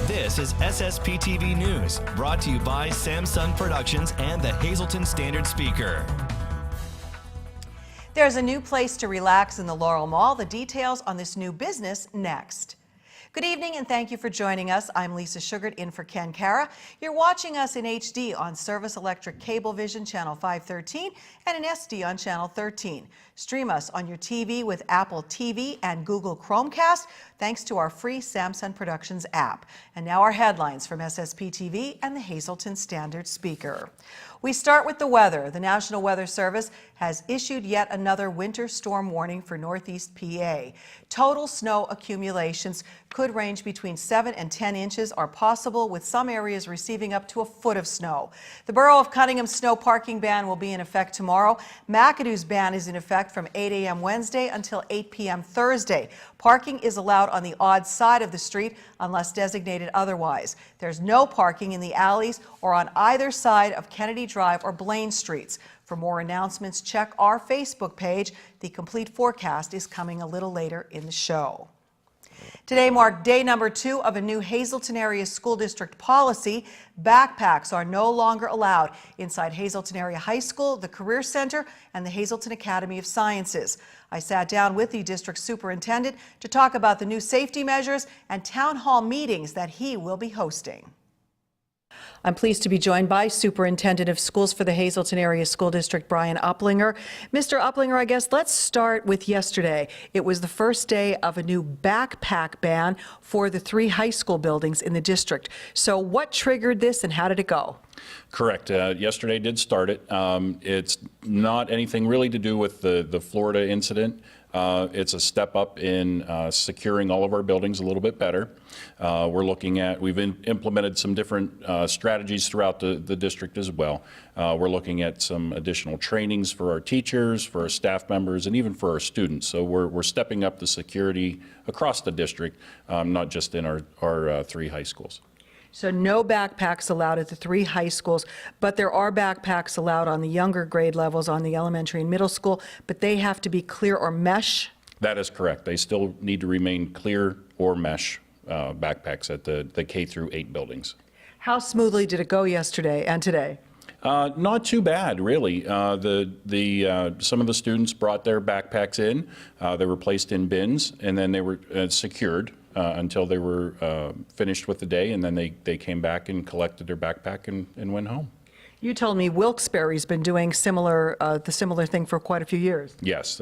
This is SSPTV News, brought to you by Samsung Productions and the Hazleton Standard Speaker. There's a new place to relax in the Laurel Mall. The details on this new business next. Good evening and thank you for joining us. I'm Lisa Sugart in for Ken Cara. You're watching us in HD on Service Electric Cablevision Channel 513 and in SD on Channel 13. Stream us on your TV with Apple TV and Google Chromecast thanks to our free Samsung Productions app. And now our headlines from SSPTV and the Hazleton Standard Speaker. We start with the weather. The National Weather Service has issued yet another winter storm warning for Northeast PA. Total snow accumulations could range between 7 and 10 inches are possible, with some areas receiving up to a foot of snow. The Borough of Cunningham's snow parking ban will be in effect tomorrow. McAdoo's ban is in effect from 8 a.m. Wednesday until 8 p.m. Thursday. Parking is allowed on the odd side of the street unless designated otherwise. There's no parking in the alleys or on either side of Kennedy Drive or Blaine Streets. For more announcements, check our Facebook page. The complete forecast is coming a little later in the show. Today marked day number 2 of a new Hazleton Area School District policy. Backpacks are no longer allowed inside Hazleton Area High School, the Career Center, and the Hazleton Academy of Sciences. I sat down with the district superintendent to talk about the new safety measures and town hall meetings that he will be hosting. I'm pleased to be joined by Superintendent of Schools for the Hazleton Area School District, Brian Upplinger. Mr. Upplinger, I guess let's start with yesterday. It was the first day of a new backpack ban for the 3 high school buildings in the district. So what triggered this and how did it go? Correct. Yesterday did start it. It's not anything really to do with the Florida incident. It's a step up in securing all of our buildings a little bit better. We've implemented some different strategies throughout the district as well. We're looking at some additional trainings for our teachers, for our staff members, and even for our students. So we're stepping up the security across the district, not just in our 3 high schools. So no backpacks allowed at the 3 high schools, but there are backpacks allowed on the younger grade levels on the elementary and middle school, but they have to be clear or mesh? That is correct. They still need to remain clear or mesh backpacks at the K through 8 buildings. How smoothly did it go yesterday and today? Not too bad, really. Some of the students brought their backpacks in. They were placed in bins, and then they were secured until they were finished with the day, and then they came back and collected their backpack and went home. You told me Wilkes-Barre's been doing the similar thing for quite a few years. Yes,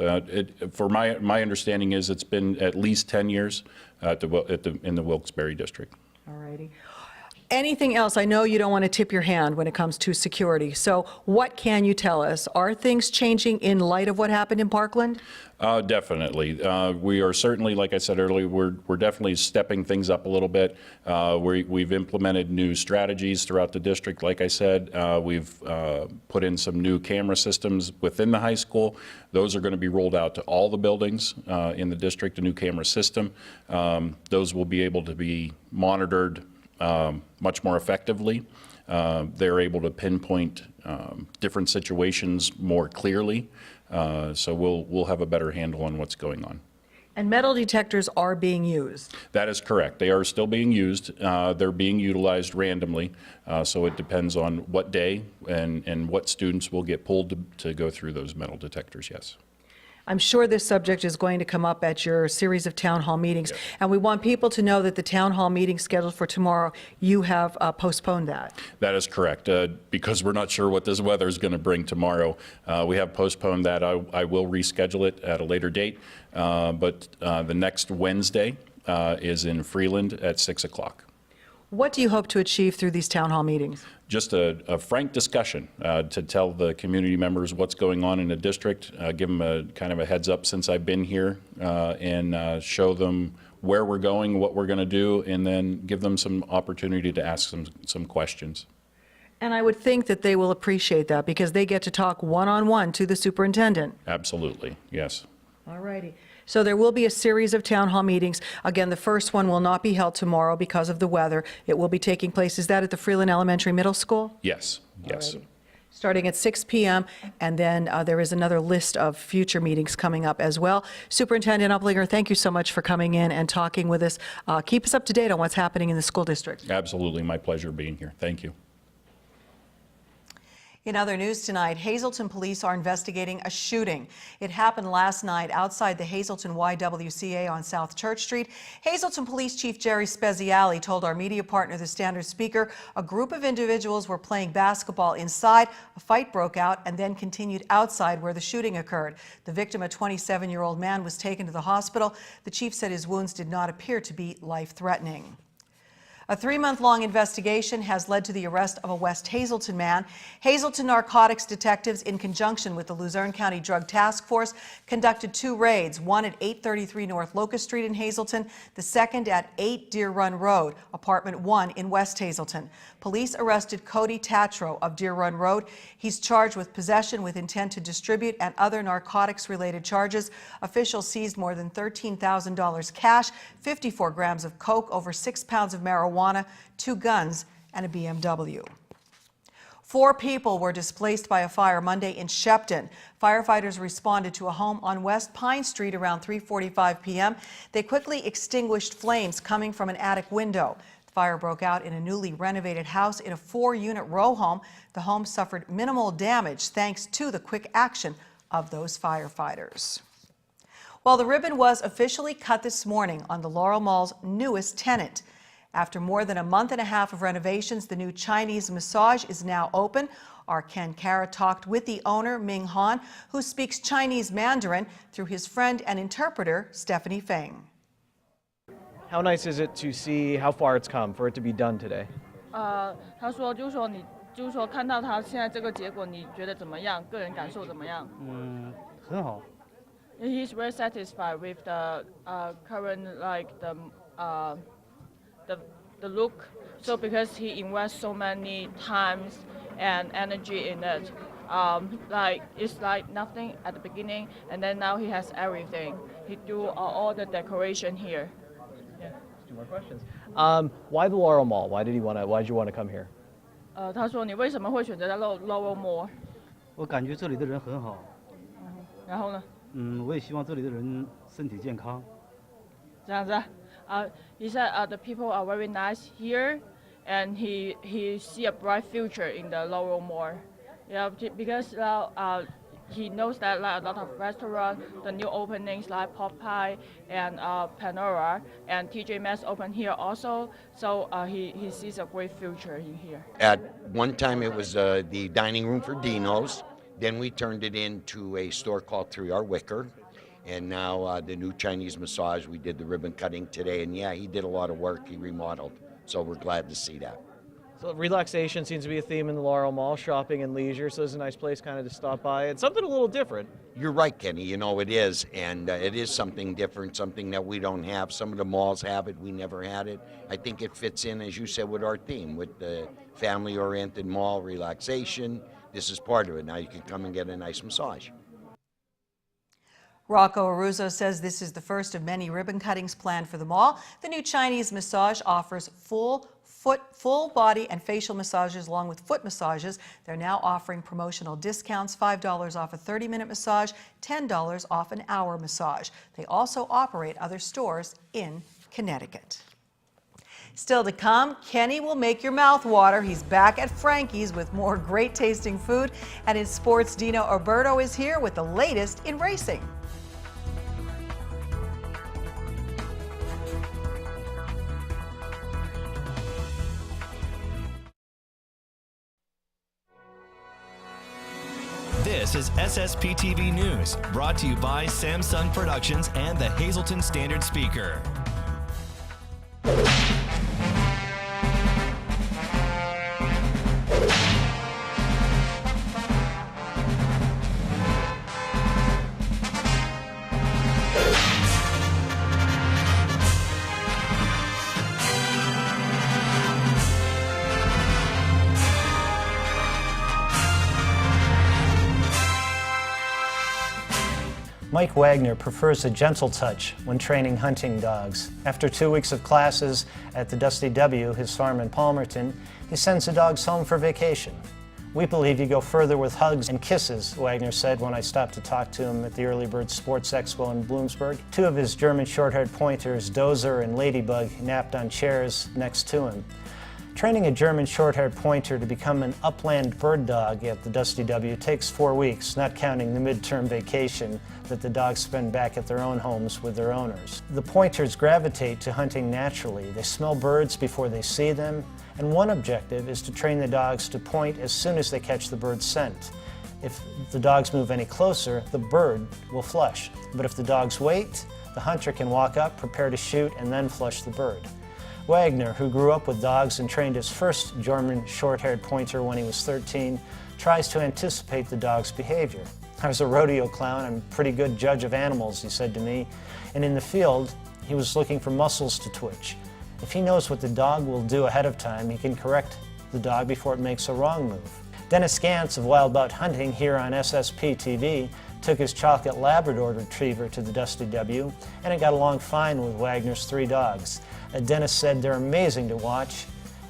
for my understanding is it's been at least 10 years in the Wilkes-Barre district. All righty. Anything else? I know you don't want to tip your hand when it comes to security. So what can you tell us? Are things changing in light of what happened in Parkland? Definitely. We are certainly, like I said earlier, we're definitely stepping things up a little bit. We've implemented new strategies throughout the district. Like I said, we've put in some new camera systems within the high school. Those are going to be rolled out to all the buildings in the district, a new camera system. Those will be able to be monitored much more effectively. They're able to pinpoint different situations more clearly, so we'll have a better handle on what's going on. And metal detectors are being used? That is correct. They are still being used. They're being utilized randomly, so it depends on what day and what students will get pulled to go through those metal detectors, yes. I'm sure this subject is going to come up at your series of town hall meetings, yes. And we want people to know that the town hall meeting scheduled for tomorrow, you have postponed that. That is correct. Because we're not sure what this weather is going to bring tomorrow, we have postponed that. I will reschedule it at a later date, but the next Wednesday is in Freeland at 6 o'clock. What do you hope to achieve through these town hall meetings? Just a frank discussion to tell the community members what's going on in the district, give them a kind of a heads up since I've been here, and show them where we're going, what we're going to do, and then give them some opportunity to ask some questions. And I would think that they will appreciate that because they get to talk one-on-one to the superintendent. Absolutely, yes. All righty. So there will be a series of town hall meetings. Again, the first one will not be held tomorrow because of the weather. It will be taking place, is that at the Freeland Elementary Middle School? Yes, yes. Alrighty. starting at 6 p.m., and then there is another list of future meetings coming up as well. Superintendent Uplinger, thank you so much for coming in and talking with us. Keep us up to date on what's happening in the school district. Absolutely, my pleasure being here. Thank you. In other news tonight, Hazleton police are investigating a shooting. It happened last night outside the Hazleton YWCA on South Church Street. Hazleton Police Chief Jerry Speziale told our media partner, the Standard Speaker, a group of individuals were playing basketball inside. A fight broke out and then continued outside where the shooting occurred. The victim, a 27-year-old man, was taken to the hospital. The chief said his wounds did not appear to be life-threatening. A 3-month-long investigation has led to the arrest of a West Hazleton man. Hazleton narcotics detectives, in conjunction with the Luzerne County Drug Task Force, conducted 2 raids, one at 833 North Locust Street in Hazleton, the second at 8 Deer Run Road, apartment 1 in West Hazleton. Police arrested Cody Tatro of Deer Run Road. He's charged with possession with intent to distribute and other narcotics-related charges. Officials seized more than $13,000 cash, 54 grams of coke, over 6 pounds of marijuana, 2 guns, and a BMW. 4 people were displaced by a fire Monday in Shepton. Firefighters responded to a home on West Pine Street around 3:45 p.m. They quickly extinguished flames coming from an attic window. The fire broke out in a newly renovated house in a 4-unit row home. The home suffered minimal damage thanks to the quick action of those firefighters. Well, the ribbon was officially cut this morning on the Laurel Mall's newest tenant. After more than a month and a half of renovations, the new Chinese massage is now open. Our Ken Kara talked with the owner, Ming Han, who speaks Chinese Mandarin, through his friend and interpreter, Stephanie Feng. How nice is it to see how far it's come for it to be done today? 他说就是说看到他现在这个结果，你觉得怎么样？个人感受怎么样？很好。 He's very satisfied with the current the look. So because he invests so many times and energy in it, it's like nothing at the beginning, and then now he has everything. He do all the decoration here. Yeah, 2 more questions. Why the Laurel Mall? Why did you want to come here? 他说你为什么会选择在 Laurel Mall？ 我感觉这里的人很好。然后呢？我也希望这里的人身体健康。这样子啊。He said the people are very nice here, and he see a bright future in the Laurel Mall. Yeah, because he knows that a lot of restaurants, the new openings like Popeye and Panora and TJ Maxx open here also. So he sees a great future in here. At one time it was the dining room for Dino's. Then we turned it into a store called 3R Wicker. And now the new Chinese massage, we did the ribbon cutting today. And yeah, he did a lot of work. He remodeled. So we're glad to see that. So relaxation seems to be a theme in the Laurel Mall, shopping and leisure. So it's a nice place kind of to stop by. It's something a little different. You're right, Kenny. You know, it is. And it is something different, something that we don't have. Some of the malls have it. We never had it. I think it fits in, as you said, with our theme, with the family-oriented mall relaxation. This is part of it. Now you can come and get a nice massage. Rocco Aruzo says this is the first of many ribbon cuttings planned for the mall. The new Chinese massage offers full body and facial massages along with foot massages. They're now offering promotional discounts, $5 off a 30-minute massage, $10 off an hour massage. They also operate other stores in Connecticut. Still to come, Kenny will make your mouth water. He's back at Frankie's with more great tasting food. And in sports, Dino Alberto is here with the latest in racing. This is SSPTV News, brought to you by Samsung Productions and the Hazleton Standard Speaker. Mike Wagner prefers a gentle touch when training hunting dogs. After 2 weeks of classes at the Dusty W, his farm in Palmerton, he sends the dogs home for vacation. We believe you go further with hugs and kisses, Wagner said when I stopped to talk to him at the Early Bird Sports Expo in Bloomsburg. Two of his German short-haired pointers, Dozer and Ladybug, napped on chairs next to him. Training a German short-haired pointer to become an upland bird dog at the Dusty W takes 4 weeks, not counting the midterm vacation that the dogs spend back at their own homes with their owners. The pointers gravitate to hunting naturally. They smell birds before they see them, and one objective is to train the dogs to point as soon as they catch the bird's scent. If the dogs move any closer, the bird will flush. But if the dogs wait, the hunter can walk up, prepare to shoot, and then flush the bird. Wagner, who grew up with dogs and trained his first German short-haired pointer when he was 13, tries to anticipate the dog's behavior. I was a rodeo clown and a pretty good judge of animals, he said to me, and in the field, he was looking for muscles to twitch. If he knows what the dog will do ahead of time, he can correct the dog before it makes a wrong move. Dennis Gantz of Wild Bout Hunting here on SSPTV took his chocolate Labrador retriever to the Dusty W, and it got along fine with Wagner's 3 dogs. Dennis said they're amazing to watch,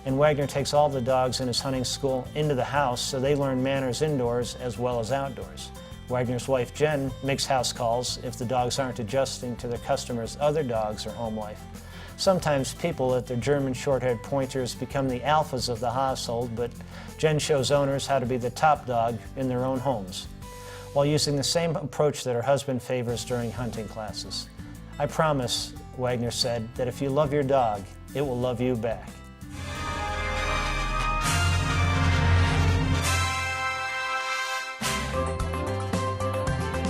and Wagner takes all the dogs in his hunting school into the house so they learn manners indoors as well as outdoors. Wagner's wife Jen makes house calls if the dogs aren't adjusting to their customers' other dogs or home life. Sometimes people at their German short-haired pointers become the alphas of the household, but Jen shows owners how to be the top dog in their own homes, while using the same approach that her husband favors during hunting classes. I promise, Wagner said, that if you love your dog, it will love you back.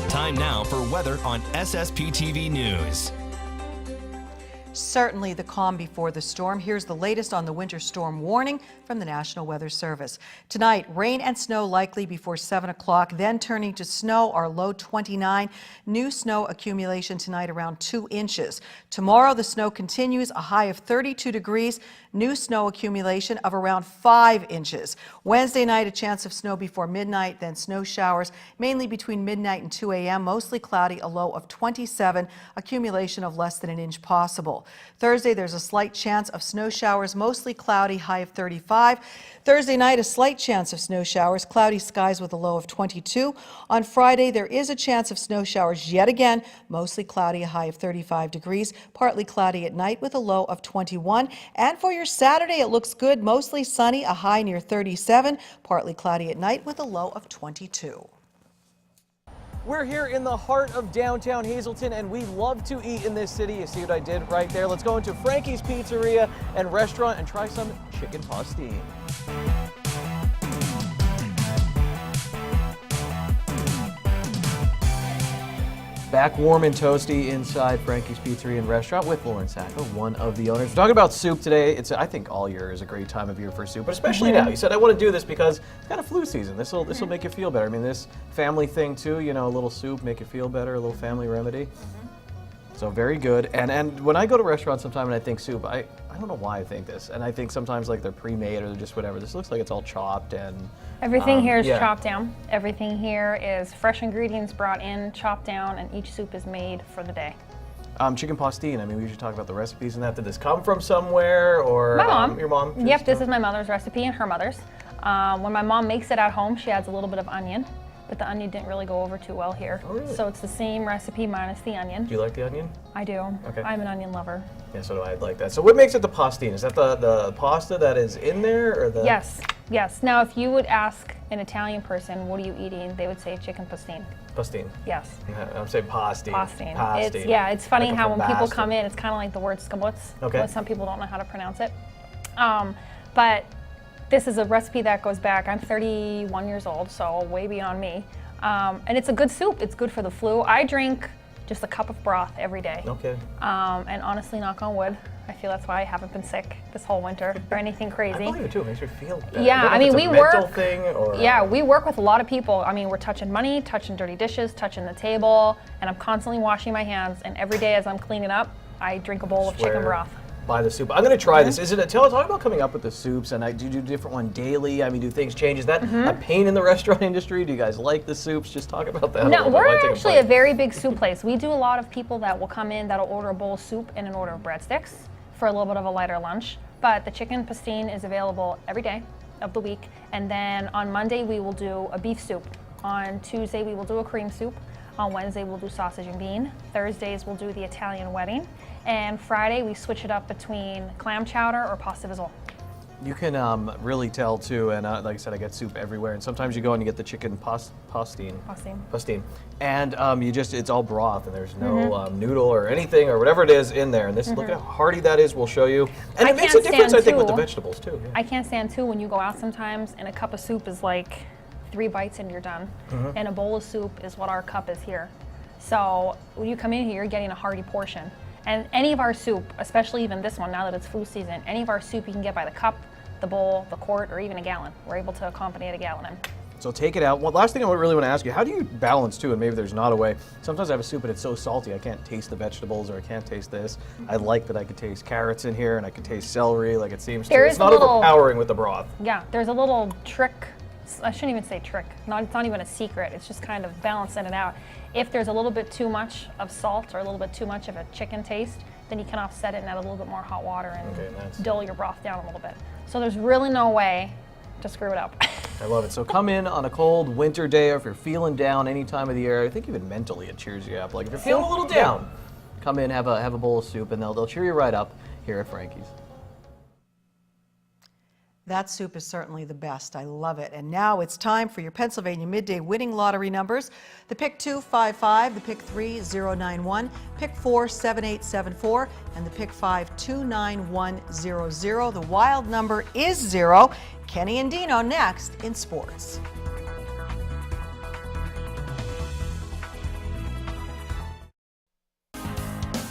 Time now for weather on SSPTV News. Certainly the calm before the storm. Here's the latest on the winter storm warning from the National Weather Service. Tonight, rain and snow likely before 7 o'clock, then turning to snow, our low 29. New snow accumulation tonight around 2 inches. Tomorrow, the snow continues, a high of 32 degrees. New snow accumulation of around 5 inches. Wednesday night, a chance of snow before midnight, then snow showers, mainly between midnight and 2 a.m. Mostly cloudy, a low of 27, accumulation of less than an inch possible. Thursday, there's a slight chance of snow showers, mostly cloudy, high of 35. Thursday night, a slight chance of snow showers, cloudy skies with a low of 22. On Friday, there is a chance of snow showers yet again, mostly cloudy, a high of 35 degrees, partly cloudy at night with a low of 21. And for your Saturday, it looks good, mostly sunny, a high near 37, partly cloudy at night with a low of 22. We're here in the heart of downtown Hazleton, and we love to eat in this city. You see what I did right there? Let's go into Frankie's Pizzeria and Restaurant and try some chicken pastine. Back warm and toasty inside Frankie's Pizzeria and Restaurant with Lauren Sacco, one of the owners. We're talking about soup today. I think all year is a great time of year for soup, but especially now. You said I want to do this because it's kind of flu season. This will make you feel better. I mean, this family thing too. You know, a little soup make you feel better, a little family remedy. So very good. And when I go to restaurants sometime and I think soup, I don't know why I think this. And I think sometimes like they're pre-made or they're just whatever. This looks like it's all chopped and everything here is chopped down. Everything here is fresh ingredients brought in, chopped down, and each soup is made for the day. Chicken pastine. I mean, we should talk about the recipes and that. Did this come from somewhere or my mom? Your mom? Yep, this is my mother's recipe and her mother's. When my mom makes it at home, she adds a little bit of onion, but the onion didn't really go over too well here. Oh, really? So it's the same recipe minus the onion. Do you like the onion? I do. Okay. I'm an onion lover. Yeah, so do I. Like that. So what makes it the pastine? Is that the pasta that is in there, or the? Yes, yes. Now, if you would ask an Italian person, what are you eating? They would say chicken pastine. Pastine. Yes. I'm saying pastine. Pastine. Pastine. It's funny Like how when people bastard. come in, it's kind of like the word skambutz. Okay. But some people don't know how to pronounce it. But this is a recipe that goes back. I'm 31 years old, so way beyond me. And it's a good soup. It's good for the flu. I drink just a cup of broth every day. Okay. And honestly, knock on wood, I feel that's why I haven't been sick this whole winter or anything crazy. I believe it too. It makes me feel better. Yeah, I mean, we work. Thing or, yeah, we work with a lot of people. I mean, we're touching money, touching dirty dishes, touching the table, and I'm constantly washing my hands. And every day as I'm cleaning up, I drink a bowl of chicken broth. Buy the soup. I'm going to try this. Is it talk about coming up with the soups, and do you do a different one daily? I mean, do things change? Is that a pain in the restaurant industry? Do you guys like the soups? Just talk about that. No, we're actually a very big soup place. We do a lot of people that will come in that'll order a bowl of soup and an order of breadsticks for a little bit of a lighter lunch. But the chicken pastine is available every day. of the week. And then on Monday, we will do a beef soup. On Tuesday, we will do a cream soup. On Wednesday, we'll do sausage and bean. Thursdays, we'll do the Italian wedding. And Friday, we switch it up between clam chowder or pasta visual. You can really tell too, and like I said, I get soup everywhere. And sometimes you go and you get the chicken pastine, and it's all broth, and there's no noodle or anything or whatever it is in there. And this, look at how hearty that is. We'll show you, and it makes a difference, I think, with the vegetables too. Yeah. I can't stand too when you go out sometimes, and a cup of soup is like 3 bites and you're done. And a bowl of soup is what our cup is here. So when you come in here, you're getting a hearty portion. And any of our soup, especially even this one, now that it's flu season, any of our soup you can get by the cup, the bowl, the quart, or even a gallon. We're able to accommodate a gallon in. So take it out. One last thing I really want to ask you, how do you balance too, and maybe there's not a way, sometimes I have a soup and it's so salty I can't taste the vegetables or I can't taste this. I like that I could taste carrots in here and I could taste celery like it seems to. It's not overpowering with the broth. Yeah, there's a little trick. I shouldn't even say trick. It's not even a secret. It's just kind of balancing it out. If there's a little bit too much of salt or a little bit too much of a chicken taste, then you can offset it and add a little bit more hot water and dull your broth down a little bit. So there's really no way to screw it up. I love it. So come in on a cold winter day, or if you're feeling down any time of the year, I think even mentally it cheers you up. Like if you're feeling a little down, come in, have a bowl of soup, and they'll cheer you right up here at Frankie's. That soup is certainly the best. I love it. And now it's time for your Pennsylvania Midday winning lottery numbers. The pick 255, the pick 3 091, pick 4 7874, and the pick 5 29100. The wild number is 0. Kenny and Dino next in sports.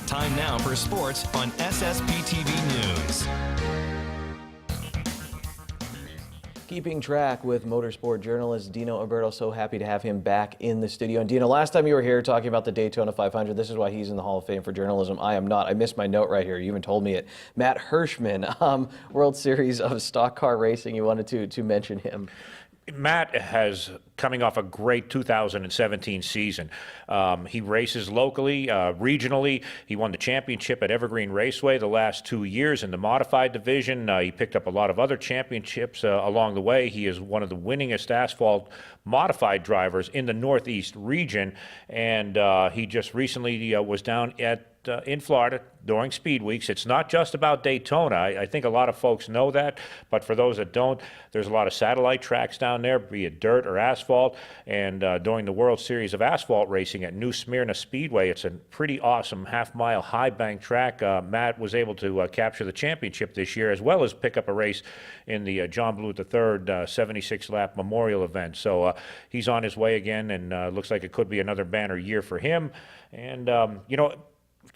Time now for sports on SSPTV News. Keeping track with motorsport journalist Dino Alberto. So happy to have him back in the studio. And Dino, last time you were here talking about the Daytona 500, this is why he's in the Hall of Fame for journalism. I am not. I missed my note right here. You even told me it. Matt Hirschman, World Series of Stock Car Racing. You wanted to mention him. Matt has coming off a great 2017 season. He races locally, regionally. He won the championship at Evergreen Raceway the last 2 years in the modified division. He picked up a lot of other championships along the way. He is one of the winningest asphalt modified drivers in the Northeast region, and he just recently was down in Florida during Speed Weeks. It's not just about Daytona. I think a lot of folks know that, but for those that don't, there's a lot of satellite tracks down there, be it dirt or asphalt, and during the World Series of Asphalt Racing at New Smyrna Speedway, it's a pretty awesome half-mile high bank track. Matt was able to capture the championship this year, as well as pick up a race in the John Bluth III 76-lap Memorial event. So he's on his way again, and looks like it could be another banner year for him. And, you know,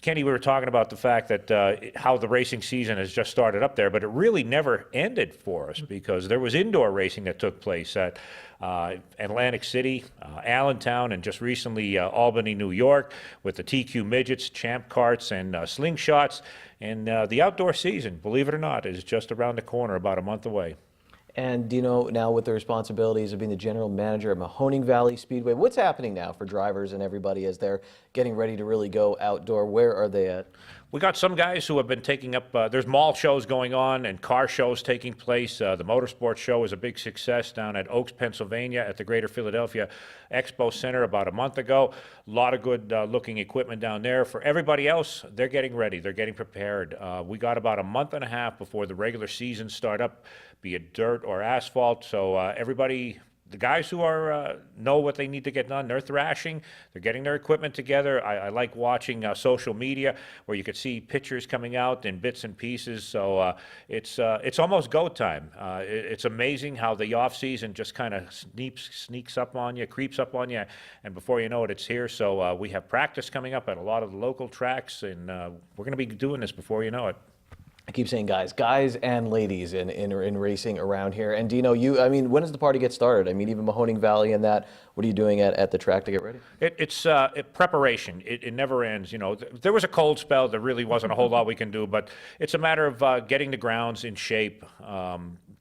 Kenny, we were talking about the fact that how the racing season has just started up there, but it really never ended for us because there was indoor racing that took place at Atlantic City, Allentown, and just recently Albany, New York, with the TQ Midgets, Champ Karts, and Slingshots. And the outdoor season, believe it or not, is just around the corner, about a month away. And Dino, now with the responsibilities of being the general manager at Mahoning Valley Speedway, what's happening now for drivers and everybody as they're getting ready to really go outdoor? Where are they at? We got some guys who have been taking up, there's mall shows going on and car shows taking place. The motorsports show is a big success down at Oaks, Pennsylvania at the Greater Philadelphia Expo Center about a month ago. A lot of good looking equipment down there. For everybody else, they're getting ready. They're getting prepared. We got about a month and a half before the regular season start up, be it dirt or asphalt. So everybody, the guys who are know what they need to get done, they're thrashing, they're getting their equipment together. I like watching social media where you could see pictures coming out in bits and pieces. So it's almost go time. It's amazing how the off season just kind of sneaks up on you, creeps up on you, and before you know it, it's here. So we have practice coming up at a lot of the local tracks, and we're going to be doing this before you know it. I keep saying guys and ladies in racing around here. And Dino, when does the party get started? I mean, even Mahoning Valley and that, what are you doing at the track to get ready? It's preparation. It never ends. You know, there was a cold spell. There really wasn't a whole lot we can do, but it's a matter of getting the grounds in shape,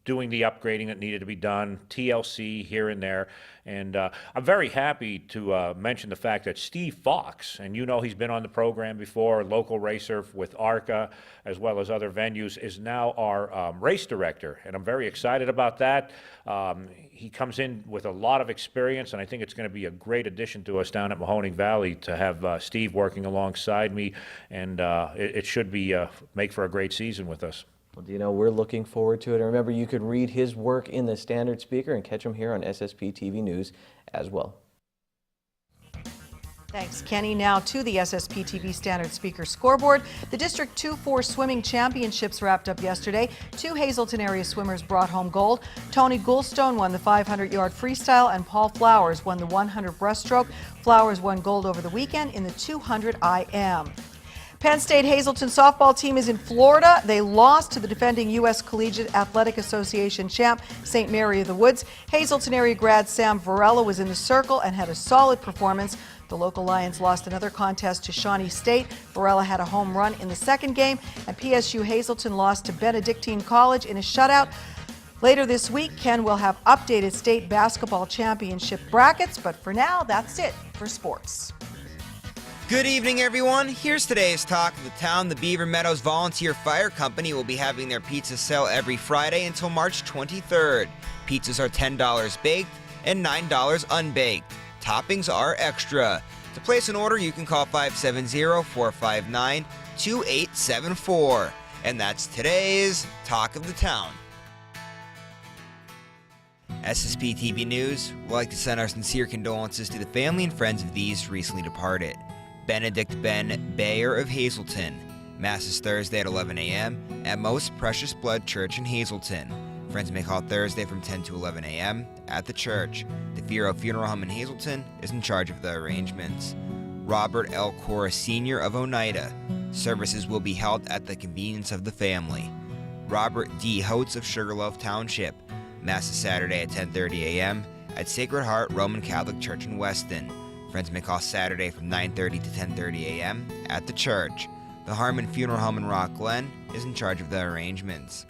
doing the upgrading that needed to be done, TLC here and there. And I'm very happy to mention the fact that Steve Fox, and you know he's been on the program before, local racer with ARCA, as well as other venues, is now our race director. And I'm very excited about that. He comes in with a lot of experience, and I think it's going to be a great addition to us down at Mahoning Valley to have Steve working alongside me, and it should be make for a great season with us. Well, do you know, we're looking forward to it. And remember, you could read his work in the Standard Speaker and catch him here on SSPTV News as well. Thanks, Kenny. Now to the SSPTV Standard Speaker scoreboard. The District 2-4 Swimming Championships wrapped up yesterday. 2 Hazleton area swimmers brought home gold. Tony Goulstone won the 500-yard freestyle, and Paul Flowers won the 100 breaststroke. Flowers won gold over the weekend in the 200 IM. Penn State Hazleton softball team is in Florida. They lost to the defending U.S. Collegiate Athletic Association champ, St. Mary of the Woods. Hazleton area grad Sam Varela was in the circle and had a solid performance. The local Lions lost another contest to Shawnee State. Varela had a home run in the second game, and PSU Hazleton lost to Benedictine College in a shutout. Later this week, Ken will have updated state basketball championship brackets, but for now, that's it for sports. Good evening, everyone. Here's today's talk of the town. The Beaver Meadows Volunteer Fire Company will be having their pizza sale every Friday until March 23rd. Pizzas are $10 baked and $9 unbaked. Toppings are extra. To place an order, you can call 570-459-2874. And that's today's talk of the town. SSPTV News would like to send our sincere condolences to the family and friends of these recently departed. Benedict Ben Bayer of Hazleton. Mass is Thursday at 11 a.m. at Most Precious Blood Church in Hazleton. Friends may call Thursday from 10 to 11 a.m. at the church. The Firo Funeral Home in Hazleton is in charge of the arrangements. Robert L. Cora Sr. of Oneida. Services will be held at the convenience of the family. Robert D. Holtz of Sugarloaf Township. Mass is Saturday at 10:30 a.m. at Sacred Heart Roman Catholic Church in Weston. Friends may call Saturday from 9:30 to 10:30 a.m. at the church. The Harmon Funeral Home in Rock Glen is in charge of the arrangements.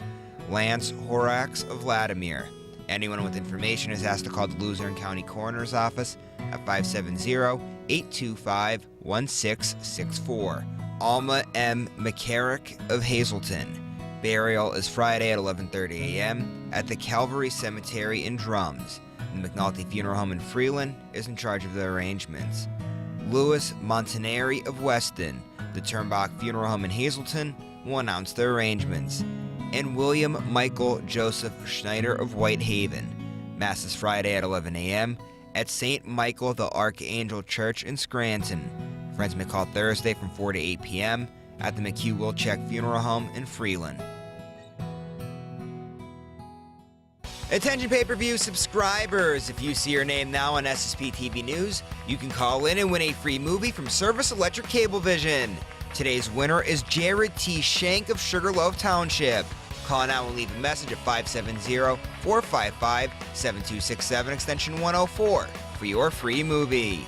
Lance Horax of Vladimir. Anyone with information is asked to call the Luzerne County Coroner's Office at 570-825-1664. Alma M. McCarrick of Hazleton. Burial is Friday at 11:30 a.m. at the Calvary Cemetery in Drums. The McNulty Funeral Home in Freeland is in charge of the arrangements. Louis Montanari of Weston. The Turnbach Funeral Home in Hazleton will announce the arrangements. And William Michael Joseph Schneider of Whitehaven. Mass is Friday at 11 a.m. at St. Michael the Archangel Church in Scranton. Friends may call Thursday from 4 to 8 p.m. at the McHugh Wilczek Funeral Home in Freeland. Attention pay-per-view subscribers, if you see your name now on SSPTV News, you can call in and win a free movie from Service Electric Cablevision. Today's winner is Jared T. Shank of Sugarloaf Township. Call now and leave a message at 570-455-7267 extension 104 for your free movie.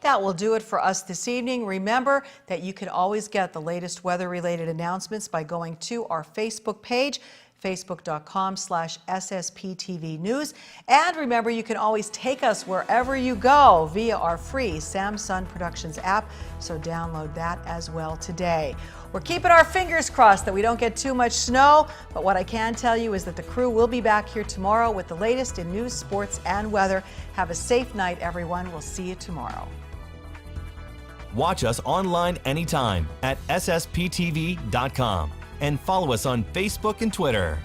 That will do it for us this evening. Remember that you can always get the latest weather-related announcements by going to our Facebook page, facebook.com/SSPTV News. And remember, you can always take us wherever you go via our free Samsung Productions app, so download that as well today. We're keeping our fingers crossed that we don't get too much snow, but what I can tell you is that the crew will be back here tomorrow with the latest in news, sports, and weather. Have a safe night, everyone. We'll see you tomorrow. Watch us online anytime at ssptv.com and follow us on Facebook and Twitter.